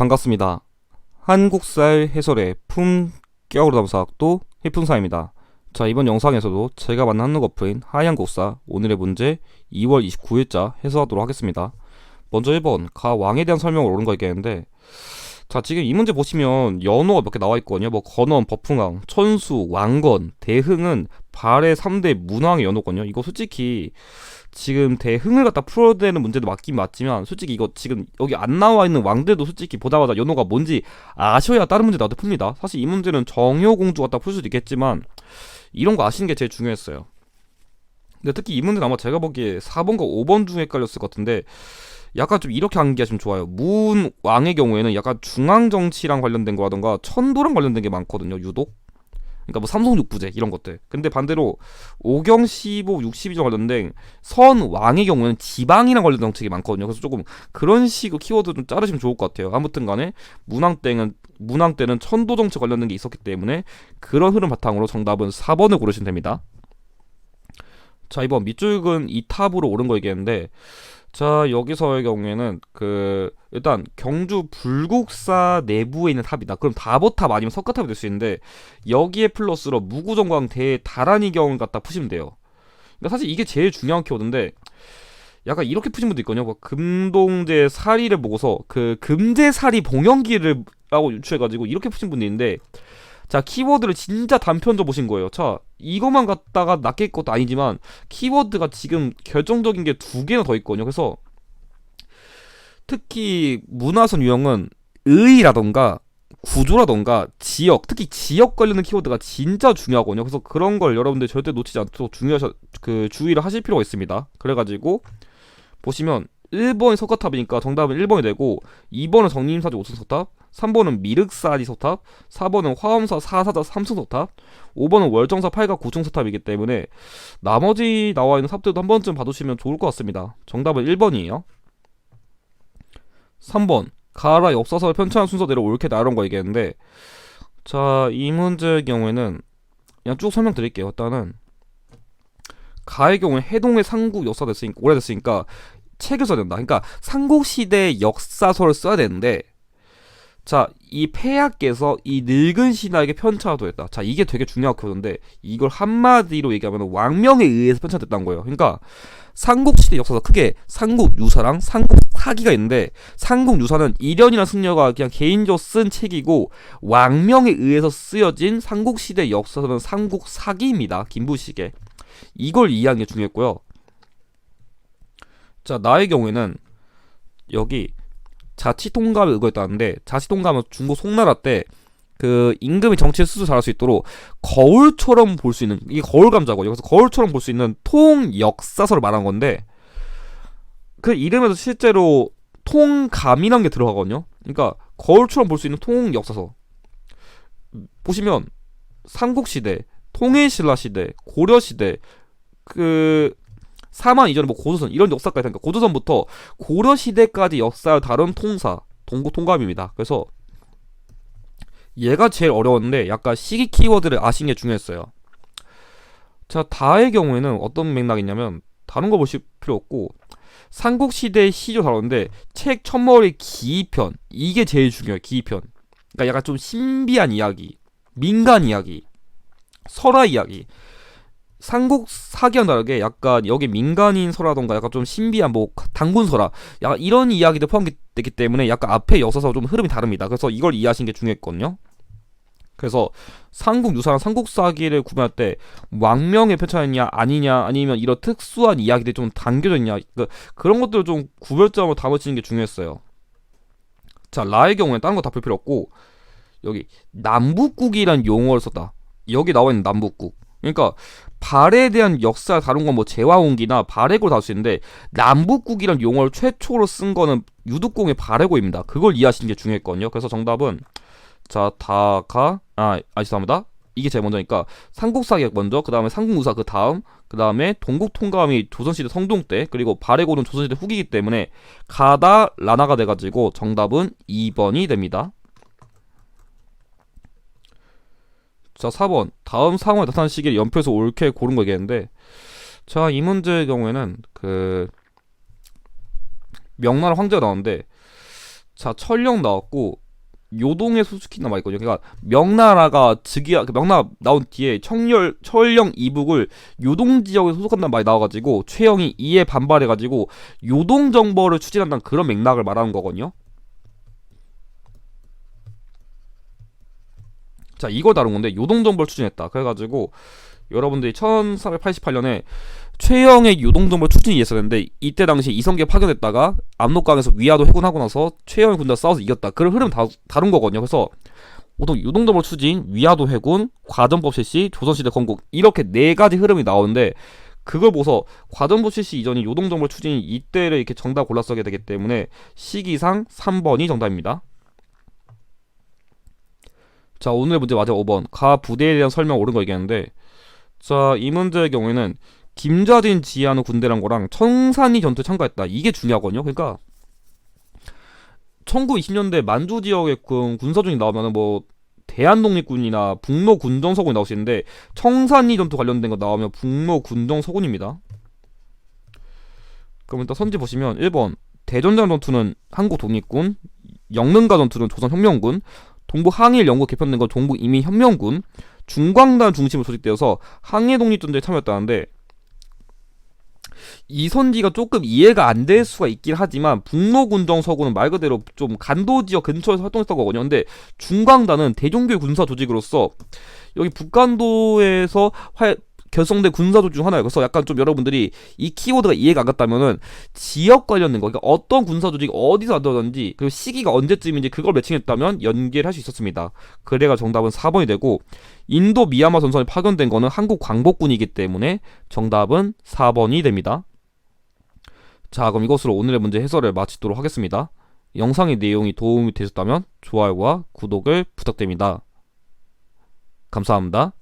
반갑습니다. 한국살 해설의 품격으로 담사학도 해fun사입니다. 자, 이번 영상에서도 제가 만난 한국어플인 하얀국사 오늘의 문제 2월 29일자 해설하도록 하겠습니다. 먼저 1번 가 왕에 대한 설명을 옳은 거 있겠는데, 자, 지금 이 문제 보시면 연어가 몇 개 나와 있거든요. 뭐 건원, 버풍왕, 천수, 왕건, 대흥은 발의 3대 문왕의 연어거든요. 이거 솔직히 지금 대흥을 갖다 풀어야 되는 문제도 맞긴 맞지만, 솔직히 이거 지금 여기 안 나와 있는 왕들도 솔직히 보자마자 연어가 뭔지 아셔야 다른 문제 나도 풉니다. 사실 이 문제는 정효공주 갖다 풀 수도 있겠지만 이런 거 아시는 게 제일 중요했어요. 근데 특히 이 문제는 아마 제가 보기에 4번과 5번 중에 헷갈렸을 것 같은데, 약간 좀 이렇게 암기하시면 좋아요. 문왕의 경우에는 약간 중앙정치랑 관련된 거라던가 천도랑 관련된 게 많거든요, 유독. 그러니까 뭐 삼성육부제 이런 것들. 근데 반대로 오경 15, 62조 관련된 선왕의 경우에는 지방이랑 관련된 정책이 많거든요. 그래서 조금 그런 식으로 키워드 좀 자르시면 좋을 것 같아요. 아무튼 간에 문왕 때는 천도 정책 관련된 게 있었기 때문에 그런 흐름 바탕으로 정답은 4번을 고르시면 됩니다. 자, 이번 밑줄근 이 탑으로 옳은 거 얘기했는데, 자, 여기서의 경우에는 일단 경주 불국사 내부에 있는 탑이다. 그럼 다보탑 아니면 석가탑이 될 수 있는데, 여기에 플러스로 무구정광 대다란이경을 갖다 푸시면 돼요. 그러니까 사실 이게 제일 중요한 키워드인데, 약간 이렇게 푸신 분도 있거든요. 뭐 금동제 사리를 보고서 그 금제사리 봉영기를 라고 유추해가지고 이렇게 푸신 분도 있는데, 자, 키워드를 진짜 단편적 보신 거예요. 자, 이것만 갖다가 낚일 것도 아니지만 키워드가 지금 결정적인 게 두 개나 더 있거든요. 그래서 특히 문화선 유형은 의라던가 구조라던가 지역, 특히 지역 관련된 키워드가 진짜 중요하거든요. 그래서 그런 걸 여러분들 절대 놓치지 않도록 주의를 하실 필요가 있습니다. 그래가지고 보시면 1번이 석가탑이니까 정답은 1번이 되고, 2번은 정림사지 5층 석탑, 3번은 미륵사지 석탑, 4번은 화엄사 4사자 3층 석탑, 5번은 월정사 8가 9층 석탑이기 때문에 나머지 나와있는 탑들도 한 번쯤 봐두시면 좋을 것 같습니다. 정답은 1번이에요. 3번 가라 역사서를 편찬한 순서대로 옳게 나열한 거 얘기했는데, 자, 이 문제의 경우에는 그냥 쭉 설명드릴게요. 일단은 가의 경우에 해동의 삼국 역사 됐으니까, 오래됐으니까 책을 써야 된다. 그러니까 삼국시대 역사서를 써야 되는데, 자, 이 폐하께서 이 늙은 신하에게 편차도했다. 자, 이게 되게 중요한 코드인데, 이걸 한마디로 얘기하면 왕명에 의해서 편차됐다는 거예요. 그러니까 삼국시대 역사서 크게 삼국유사랑 삼국사기가 있는데, 삼국유사는 이련이라는 승려가 그냥 개인적으로 쓴 책이고, 왕명에 의해서 쓰여진 삼국시대 역사서는 삼국사기입니다. 김부식의. 이걸 이해하는 게 중요했고요. 자, 나의 경우에는 여기 자치통감을 의거했다는데, 자치통감은 중국 송나라 때 그 임금이 정치에 스스로 잘할 수 있도록 거울처럼 볼 수 있는, 이게 거울 감자거든요. 그래서 거울처럼 볼 수 있는 통역사서를 말한 건데, 그 이름에서 실제로 통감이라는 게 들어가거든요. 그러니까 거울처럼 볼 수 있는 통역사서 보시면 삼국시대, 통일신라시대, 고려시대, 사만 이전에 뭐 고조선 이런 역사까지, 그러니까 고조선부터 고려 시대까지 역사를 다룬 동국 통감입니다. 그래서 얘가 제일 어려웠는데 약간 시기 키워드를 아시는 게 중요했어요. 자, 다의 경우에는 어떤 맥락이냐면 다른 거 보실 필요 없고, 삼국시대 시조 다루는데 책 첫머리 기이편, 이게 제일 중요해요. 기이편. 그러니까 약간 좀 신비한 이야기, 민간 이야기, 설화 이야기. 삼국 사기와는 다르게 약간 여기 민간인 설화던가 약간 좀 신비한 뭐 당군 설화, 약간 이런 이야기도 포함되기 때문에 약간 앞에 역사서 좀 흐름이 다릅니다. 그래서 이걸 이해하시는 게 중요했거든요. 그래서 삼국 유사랑 삼국 사기를 구분할 때 왕명의 편찬이냐 아니냐, 아니면 이런 특수한 이야기들이 좀 담겨져 있냐, 그런 것들을 좀 구별점으로 담아지는 게 중요했어요. 자, 라의 경우에는 다른 거 다 볼 필요 없고, 여기 남북국이란 용어를 썼다. 여기 나와 있는 남북국, 그러니까 발에 대한 역사 다룬 건 뭐 제화옹기나 발해고를 다룰 수 있는데, 남북국이란 용어를 최초로 쓴 거는 유득공의 발해고입니다. 그걸 이해하시는 게 중요했거든요. 그래서 정답은, 자, 죄송합니다. 이게 제일 먼저니까 삼국사기가 먼저, 그 다음에 삼국유사, 그 다음, 그 다음에 동국통감이 조선시대 성종 때, 그리고 발해고는 조선시대 후기이기 때문에 가다 라나가 돼가지고 정답은 2번이 됩니다. 자, 4번 다음 상황에 나타나는 시기를 연표해서 옳게 고른 거 얘기했는데, 자, 이 문제의 경우에는 명나라 황제가 나오는데, 자, 철령 나왔고 요동의 소수키 남아있거든요. 그러니까 명나라가 즉위하 명나라 나온 뒤에 철령 이북을 요동 지역에 소속한다는 말이 나와가지고 최영이 이에 반발해가지고 요동 정벌을 추진한다는 그런 맥락을 말하는 거거든요. 자, 이걸 다룬 건데 요동 정벌 추진했다. 그래가지고 여러분들이 1488년에 최영의 요동정벌 추진이 있었는데 이때 당시 이성계 파견했다가 압록강에서 위화도 해군하고 나서 최영의 군대와 싸워서 이겼다. 그런 흐름 다룬 거거든요. 그래서 보통 요동정벌 추진, 위화도 해군, 과전법 실시, 조선시대 건국 이렇게 네 가지 흐름이 나오는데 그걸 보서 과전법 실시 이전인 요동정벌 추진이 이때를 이렇게 정답 골라 써게 되기 때문에 시기상 3번이 정답입니다. 자, 오늘의 문제 마지막 5번. 가 부대에 대한 설명 옳은 거 얘기하는데, 자, 이 문제의 경우에는 김좌진 지휘하는 군대란 거랑 청산리 전투에 참가했다. 이게 중요하거든요. 그러니까 1920년대 만주 지역의 군사준이 나오면은 뭐 대한독립군이나 북로군정서군이 나올 수 있는데 청산리 전투 관련된 거 나오면 북로군정서군입니다. 그럼 일단 선지 보시면 1번 대전장 전투는 한국독립군, 영릉가 전투는 조선혁명군, 동부 항일 연구 개편된 건 동부인민혁명군, 중광단 중심으로 조직되어서 항일 독립전쟁에 참여했다는데 이 선지가 조금 이해가 안 될 수가 있긴 하지만 북로군정서군은 말 그대로 좀 간도 지역 근처에서 활동했던 거거든요. 근데 중광단은 대종교의 군사 조직으로서 여기 북간도에서 결성된 군사 조직 중 하나예요. 그래서 약간 좀 여러분들이 이 키워드가 이해가 안 갔다면은 지역 관련된 거, 그러니까 어떤 군사 조직이 어디서 만들어졌는지 그리고 시기가 언제쯤인지 그걸 매칭했다면 연계를 할 수 있었습니다. 그래가 정답은 4번이 되고 인도 미얀마 전선에 파견된 거는 한국 광복군이기 때문에 정답은 4번이 됩니다. 자, 그럼 이것으로 오늘의 문제 해설을 마치도록 하겠습니다. 영상의 내용이 도움이 되셨다면 좋아요와 구독을 부탁드립니다. 감사합니다.